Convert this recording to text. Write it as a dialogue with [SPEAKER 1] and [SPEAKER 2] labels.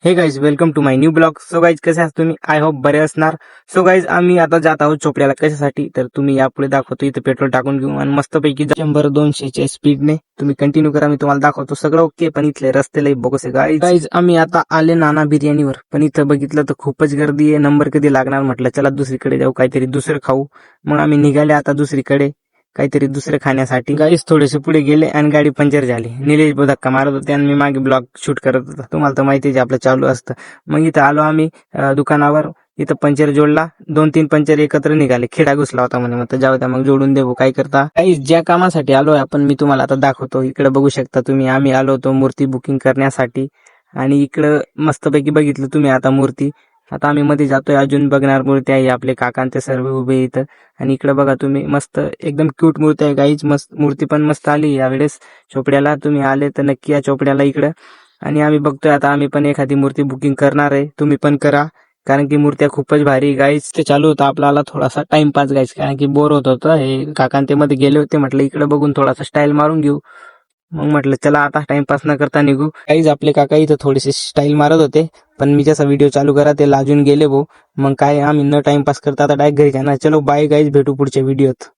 [SPEAKER 1] हे guys, welcome to my new blog. So guys, कसे आहात तुम्ही? आय होप बरे असणार. सो गाईज, आम्ही आता जात आहोत चोपड्याला. कशासाठी तर तुम्ही यापुढे दाखवतो. इथे पेट्रोल टाकून घेऊ आणि मस्तपैकी 100-200 स्पीडने तुम्ही कंटिन्यू करा. मी तुम्हाला दाखवतो सगळं ओके, पण इथले रस्ते लई बोगस आहे गाईज. आम्ही आता आले नाना बिर्याणीवर, पण इथं बघितलं तर खूपच गर्दी आहे. नंबर कधी लागणार म्हटलं, चला दुसरीकडे जाऊ, काहीतरी दुसरं खाऊ. मग आम्ही निघाले आता दुसरीकडे काहीतरी दुसरं खाण्यासाठी. गाईस थोडेसे पुढे गेले आणि गाडी पंक्चर झाली. निलेश धक्का मारत होते आणि मी मागे ब्लॉग शूट करत होता. तुम्हाला तर माहिती आहे आपलं चालू असतं. मग इथं आलो आम्ही दुकानावर. इथं पंचर जोडला, 2-3 पंचर एकत्र निघाले. खिडा घुसला होता म्हणे, मग जाऊ द्या, मग जोडून देऊ. काय करता काही ज्या कामासाठी आलोय आपण, मी तुम्हाला आता दाखवतो. इकडे बघू शकता तुम्ही, आम्ही आलो होतो मूर्ती बुकिंग करण्यासाठी. आणि इकडं मस्तपैकी बघितलं तुम्ही आता मूर्ती. आता आम्ही मध्ये जातोय, अजून बघणार मूर्ती आहे. आपले काका ते सर्व उभे इथं. आणि इकडे बघा तुम्ही, मस्त एकदम क्यूट मूर्ती आहे गाईच. मस्त मूर्ती पण मस्त आली यावेळेस चोपड्याला. तुम्ही आले तर नक्की या चोपड्याला इकडं. आणि आम्ही बघतोय आता, आम्ही पण एखादी मूर्ती बुकिंग करणार आहे. तुम्ही पण करा, कारण की मूर्त्या खूपच भारी गाईच. ते चालू होतं आपल्याला थोडासा टाइमपास गाईच, कारण की बोर होत होतं. हे काकांते मध्ये गेले होते, म्हटलं इकडे बघून थोडासा स्टाईल मारून घेऊ. मग म्हटलं चला आता टाइमपास न करता निघू. काहीच आपले काका इथं थोडेसे स्टाईल मारत होते, पण मी जसा व्हिडिओ चालू करा ते लाजून गेले भाऊ. मग काय आम्ही न टाइमपास करता आता डायरेक्ट घरी जाणार. चलो बाय गाईज, भेटू पुढच्या व्हिडिओत.